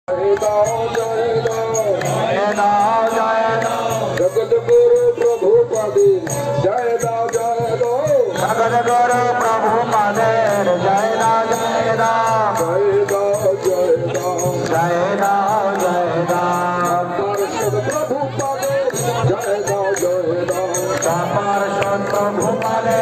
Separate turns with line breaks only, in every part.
जय जगत गुरु प्रभु पदे जय दो जगत गुरु प्रभु पदे जय दो जय दो पार्षद प्रभु पदे जय दो पार्षद प्रभु पदे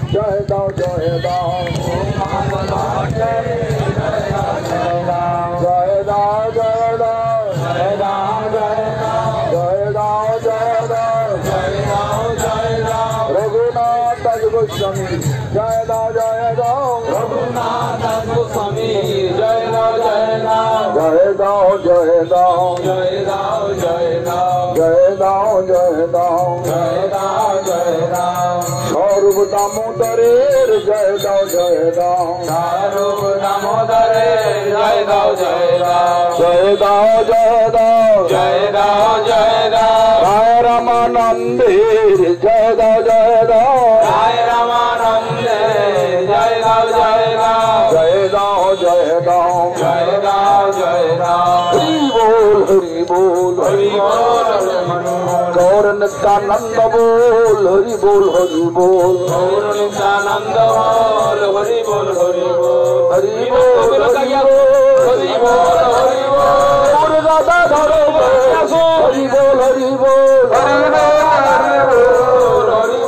जय दो दामोदरे जय दो जय दो दामोदरे जय दो जय दो जय दो जय दो जय दो जय दो राय रामानंदे जय दो जय दो राय रामानंदे जय जय राम जय राम जय राम जय राम हरि बोल हरि बोल गौर नित्यानंद बोल हरि बोल हरि बोल गौर नित्यानंद बोल हरि बोल हरि बोल हरि बोल हरि बोल हरि बोल राधा धरो हरि बोल हरि बोल हरि बोल हरि बोल हरि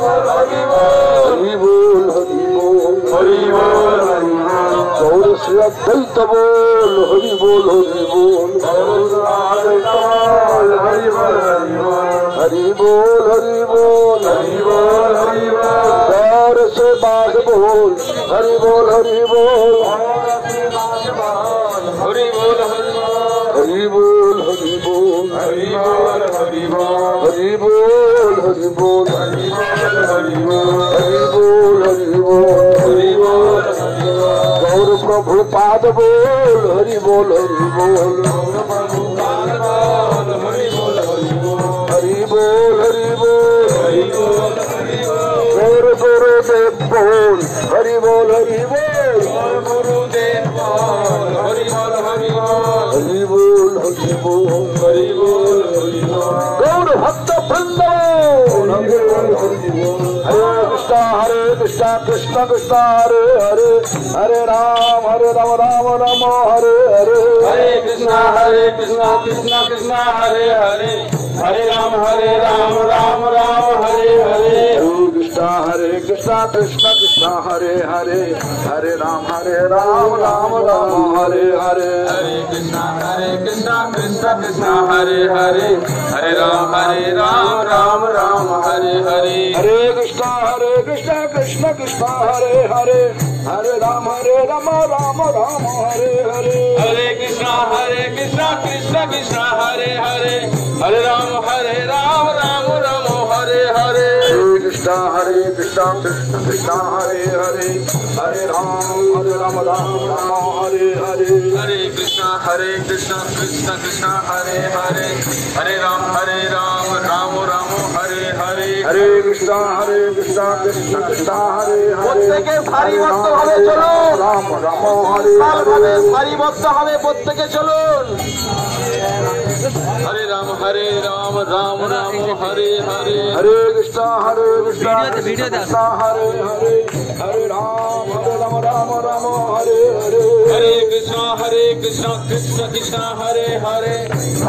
बोल हरि बोल हरि बोल गौर श्री अद्वैत बोल हरि बोल हरि बोल हरि बोल हरि बोल हरि बोल हरि बोल हरि बोल गौर से बाग बोल हरि बोल हरि बोल हरि बोल हरि बोल हरि बोल हरि बोल हरि बोल हरि बोल हरि बोल हरि बोल हरि बोल हरि बोल गौर प्रभु पाद बोल हरि बोल हरि बोल हरि बोल हरि बोल हरि बोल गौर गुरुदेव बोल हरि बोल हरि बोल गुरुदेव बोल हरि बोल हरि बोल हरि बोल हरि बोल हरि बोल हरि बोल गौर भक्त वृंद हरे कृष्णा कृष्ण कृष्ण हरे हरे हरे राम राम राम हरे हरे हरे कृष्णा कृष्ण कृष्ण हरे हरे हरे राम राम राम हरे हरे हरे कृष्णा कृष्ण कृष्ण हरे हरे हरे राम राम राम हरे हरे हरे कृष्णा कृष्ण कृष्ण हरे हरे हरे राम राम राम हरे हरे हरे कृष्णा कृष्ण कृष्ण हरे हरे हरे राम राम राम हरे हरे हरे कृष्णा कृष्ण कृष्ण हरे हरे हरे राम राम राम हरे हरे हरे कृष्णा कृष्ण कृष्ण हरे हरे हरे राम राम हरे हरे हरे कृष्णा कृष्ण कृष्ण हरे हरे हरे राम राम राम हरे हरे हरे कृष्णा कृष्ण कृष्ण हरे हरे প্রত্যেকে সারিবদ্ধভাবে চলুন রাম রাম হরে হরে সারিবদ্ধভাবে প্রত্যেকে চলুন हरे राम राम राम हरे हरे हरे कृष्णा कृष्ण हरे हरे हरे राम राम हरे हरे हरे कृष्णा कृष्ण कृष्ण हरे हरे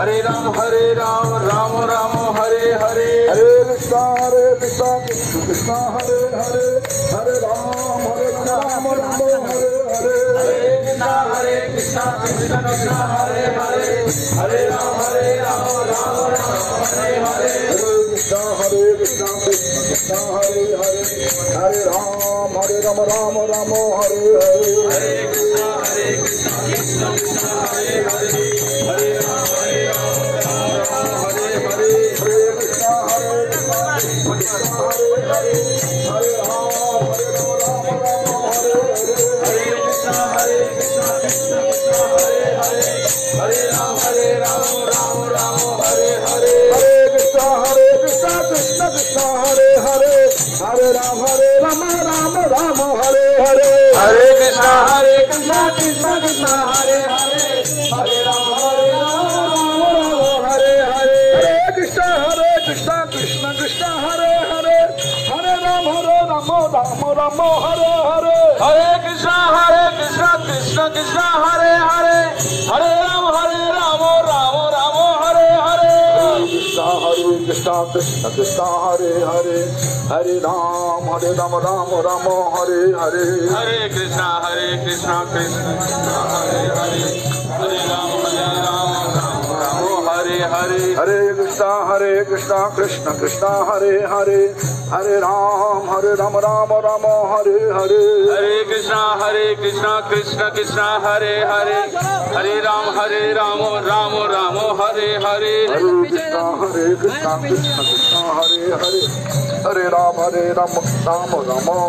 हरे राम राम राम हरे हरे हरे कृष्णा कृष्ण कृष्ण हरे हरे हरे राम राम हरे हरे हरे कृष्णा कृष्ण कृष्ण हरे हरे हरे राम राम हरे हरे हरे कृष्णा कृष्ण कृष्ण हरे हरे हरे राम राम राम हरे हरे हरे कृष्णा कृष्ण कृष्ण हरे हरे हरे राम राम हरे हरे हरे कृष्णा कृष्ण कृष्ण हरे हरे हरे राम राम हरे हरे हरे कृष्णा कृष्ण कृष्ण हरे हरे हरे राम राम हरे हरे हरे कृष्णा कृष्ण कृष्ण हरे हरे हरे राम राम हरे हरे हरे कृष्णा कृष्ण कृष्ण हरे हरे हरे राम हरे हरे हरे कृष्णा कृष्ण कृष्ण हरे हरे हरे राम राम हरे हरे हरे कृष्णा कृष्ण कृष्ण हरे हरे हरे राम राम हरे हरे कृष्णा कृष्ण कृष्ण हरे हरे हरे राम राम हरे हरे हरे कृष्णा कृष्ण कृष्ण हरे हरे हरे राम राम हरे हरे हरे कृष्णा कृष्ण कृष्ण हरे हरे हरे राम राम हरे हरे हरे कृष्णा कृष्ण कृष्ण हरे हरे हरे राम राम राम हरे हरे हरे कृष्णा कृष्ण कृष्ण हरे हरे हरे राम राम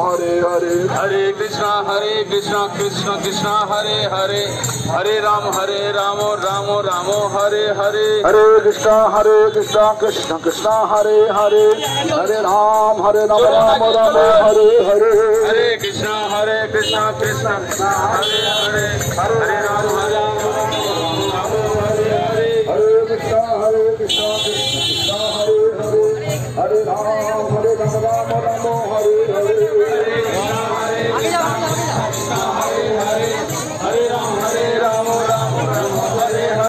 हरे हरे हरे कृष्णा कृष्ण कृष्ण हरे हरे हरे राम राम हरे हरे हरे कृष्णा कृष्ण कृष्ण हरे हरे हरे राम राम हरे राम राम राम हरे हरे हरे कृष्णा कृष्णा कृष्णा हरे हरे हरे राम हरे हरे कृष्णा कृष्णा कृष्णा हरे हरे हरे राम